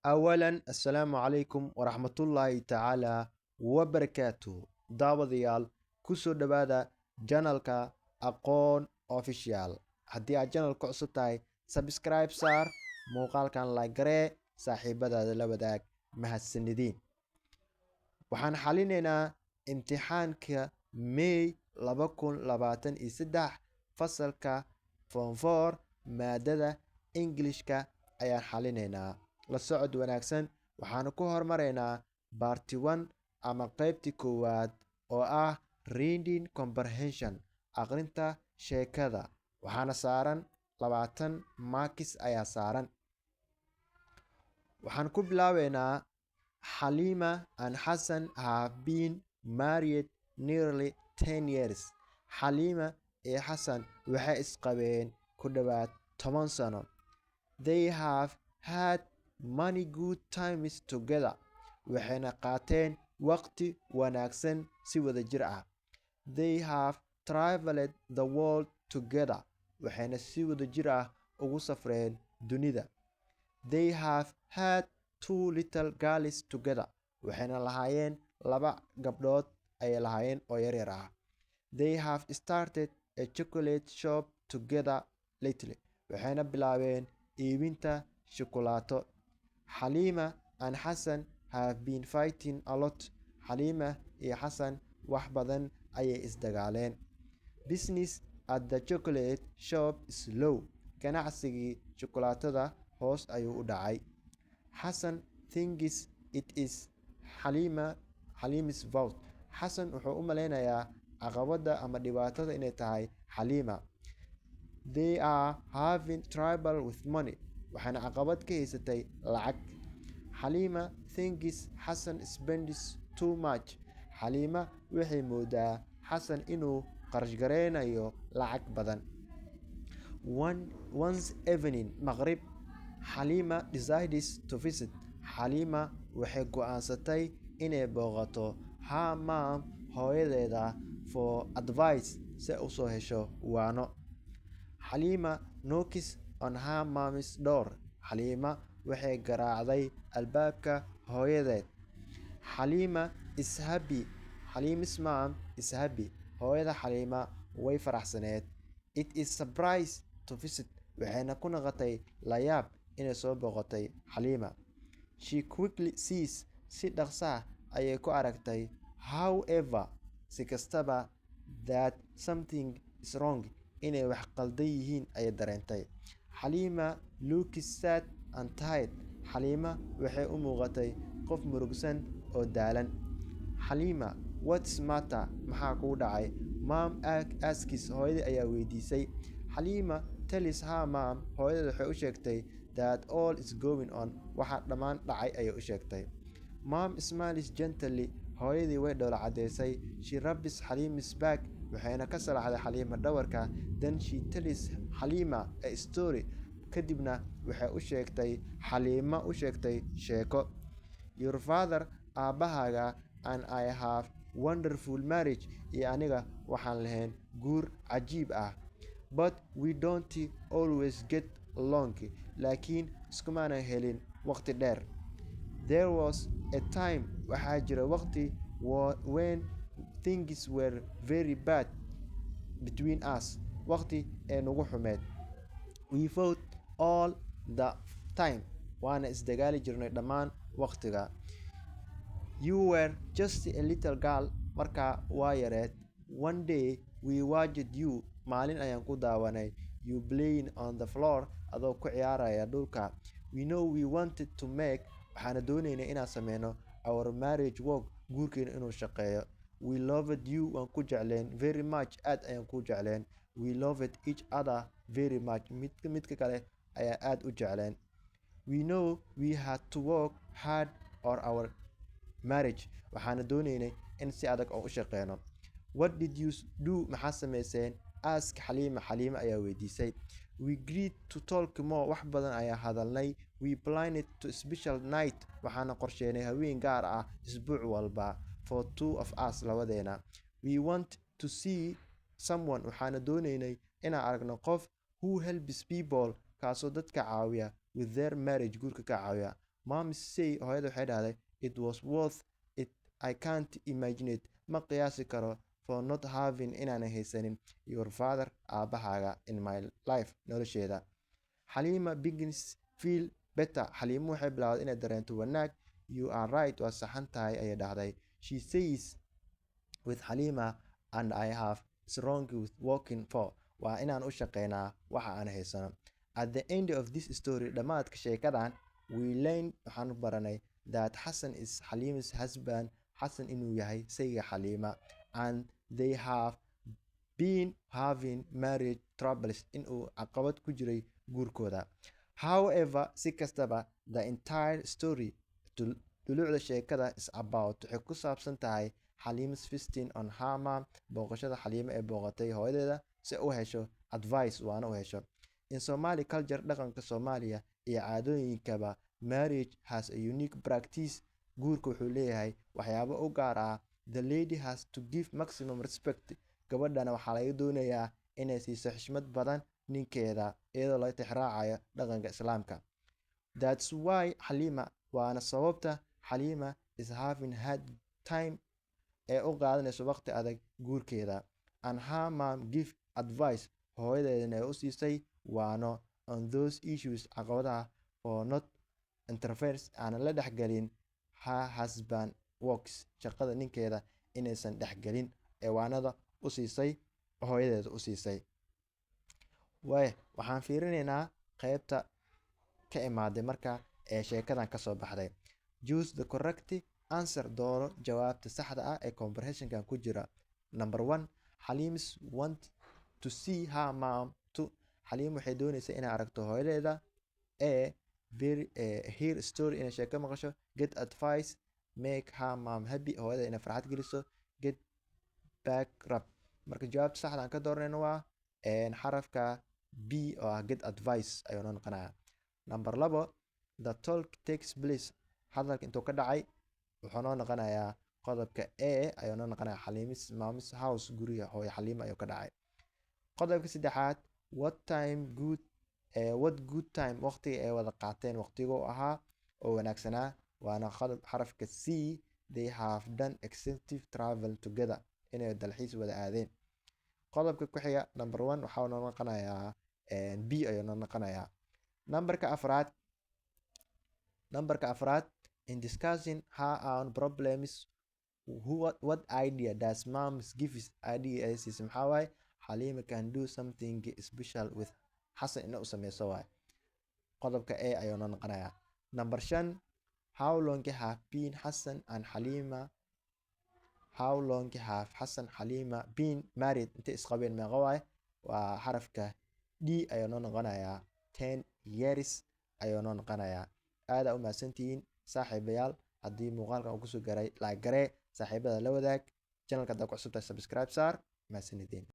أولا السلام عليكم ورحمة الله تعالى وبركاته داوديال كسو دبادا جانالكا أقون أوفيشيال هدي جانال كعصبتاي سبسكرايب سار موقال كان لايقري صاحبة لبداك مهسندين waxaan xalinaynaa imtixaanka May 2023 fasalka Form 4 maadada Englishka ayaan xalinaynaa. La socod wanaagsan waxaan ku hormaraynaa Part 1 ama qaybtii koowaad oo ah Reading Comprehension aqrinta sheekada. Waxaana saaran 20 marks ayaa saaran. Waxaan ku bilaabeynaa Halima and Hassan have been married nearly 10 years. Halima iyo Hassan waxay isqabeen ku dhawaad 10 sano. They have had many good times together. Waxayna qaateen waqti wanaagsan si wada jir ah. They have traveled the world together. Waxayna si wada jir ah ugu safreen dunida. They have had two little girls together. Waxayna lahaayeen laba gabdhood ay lahaayeen oo yaryar ah. They have started a chocolate shop together lately. Waxayna bilaabeen iibinta shukulaato. Halima and Hassan have been fighting a lot. Halima iyo Hassan wax badan ayay isdagaaleen. Business at the chocolate shop is low. Ganacsigii shukulaatada hoos ayuu u dhacay. Hassan thinks it is Halima's fault. Hassan wuxuu u maleynayaa caqabada ama dhibaatada inay tahay Halima. They are having trouble with money. Waxaana caqabad ka haysatay lacag. Halima thinks Hassan spends too much. Halima waxay moodaa Hassan inuu qarash gareynayo lacag badan. Once evening maghrib Halima decides to visit. Halima waxay go'aansatay inay booqato her mom hooyadeeda for advice si u soo hesho waano. Halima knocks on her mom's door. Halima waxay garaacday albaabka hooyadeed. Halima is happy. Halima's mom is happy. Hooyada Halima way faraxsaneed. It is surprise to visit. Waxayna ku noqotay la yaab inay soo booqatay Halima. She quickly sees si dhaqsa ayay ku aragtay however si kastaba that something is wrong inay wax qaldan yihiin ayay dareentay. Halima looks sad and tired. Halima waxay u muuqatay qof murugsan oo daalan. Halima what's matter maxaa kugu dhacay? Mom asks hooyadii ayaa weydiisay. Halima tells her mom hooyada waxay u sheegtay that all is going on waxa dhammaan dhacay ayay u sheegtay. Mom smiles gently. Hooyadii way dhoola cadeysay. She rubs Halima's back. Waxayna ka salaxday Halima dhawarka. Then she tells Halima a story. Kadibna waxay u sheegtay Halima u sheegtay sheeko. Your father aabahaga and I have wonderful marriage. Iyo aniga waxaan lahayn guur cajiib ah. But we don't always get along. Laakiin iskumaana helin waqti dheer. There was a time waxaa jira waqti when things were very bad between us. Waqti ee nagu xumeed. We fought all the time. Waana isdagaali jirnay dhammaan waqtiga. You were just a little girl. Markaa waa yareed. One day we watched you. Maalin ayaan ku daawanay. You playing on the floor adoo ku ciyaaraya dhulka. We know we wanted to make waxaana doonaynay inaan sameyno our marriage work guurkeena inuu shaqeeyo. We loved you waan ku jecleen very much aad ayaan ku jecleen. We loved each other very much midka kale ayaa aad u jecleen. We know we had to work hard on our marriage waxaana doonaynay in si adag oo u shaqeyno. What did you do maxaa sameyseen? Ask Halima. Halima ayaa weydiisay. We agreed to talk more. Wax badan ayaa hadalnay. We planned to special night. Waxaana qorsheynay haween gaar ah isbuuc walba for two of us labadeena. We want to see someone. Waxaana doonaynay inaan aragno qof who helps people kaasoo dadka caawiya with their marriage guurka ka caawiya. Mom say hooyada waxay dhahday it was worth it. I can't imagine it. Ma qiyaasi karo for not having inaan haysanin your father aabahaaga in my life nolosheeda. Halima begins feel better. Halima waxay bilowday inay dareento wanaag. You are right, waa saxan tahay ayay dhahday. She says with Halima and I have wrong with working for. Waa inaan u shaqeynaa waxa aan haysano. At the end of this story, dhamaadka sheekadan, we learned waxaan baranay that Hassan is Halima's husband. Hassan inuu yahay sayga Halima, and they have been having marriage troubles inuu caqabad ku jiray guurkooda. However, si kastaba, the entire story dulucda sheekada is about waxay ku saabsan tahay Halima's visiting on her mom, booqashada Halima ee booqatay hooyadeeda si u hesho advice waana u hesho. In Somali culture, dhaqanka Soomaaliya iyo caadooyinkaba, marriage has a unique practice. Guurka wuxuu leeyahay waxyaabo u gaar ah. The lady has to give maximum respect. Gabadhana waxaa laga doonayaa inay siiso xushmad badan ninkeeda iyadoo laga tixraacayo dhaqanka Islaamka. That's why Halima, waana sababta Halima is having hard time ee u qaadanayso waqti adag guurkeeda. And her mom give advice, hooyadeedana ay u siisay waano on those issues caqabadaha for not interference aan la dhexgelin her husband works, shaqada ninkeeda inaysan dhexgelin ee waanada u siisay hooyadeeda u siisay. Waxaan fiirinaynaa qaybta ka imaaday marka ee sheekadan ka soo baxday. Choose the correct answer. Dooro jawaabta saxda ah ee comprehensionkan ku jira. Number 1, Halims want to see her mom too. Halim waxay doonaysaa inay aragto hooyadeeda. Hear story inay sheeko maqasho. Get advice, make her mom happy, hooyada inay farxad geliso. Get back rub. Marka jawaabta saxda aan ka dooranayno waa xarafka B oo ah get advice ayuu noo noqonayaa. Number 2, the talk takes place. Hadalka intuu ka dhacay wuxuu noo noqonayaa qodobka A ayuu noo noqonayaa Halimis mom's house, guriga hooyo Halima ayuu ka dhacay. Qodobka 3, what good time, waqtiga ay wada qaateen waqtigoo ahaa oo wanaagsanaa waana xarafka C. They have done extensive travel together, inay dalxiis wada aadeen. Qodobka ku xiga number 1 waxaa noo noqonayaa B ayuu noo noqonayaa. Numberka afraad, in discussing her own problems, what idea does mom give? Idea ay siisay maxaa waaye Halima can do something special with Hassan inay u sameyso waaye. Qodobka A ayuu noo noqonayaa. Number 5, how long have Hassan and Halima been married? Intay isqabeen meeqa waaye? Waa xarafka D ayuu noo noqonayaa. 10 years ayuu noo noqonayaa. aada u mahadsantihiin saaxiibayaal. haddii muuqaalkan uu kusoo garay like garee, saaxiibada la wadaag, channelka haddaa ku cusubtahay subscribe saar. mahadsanideen.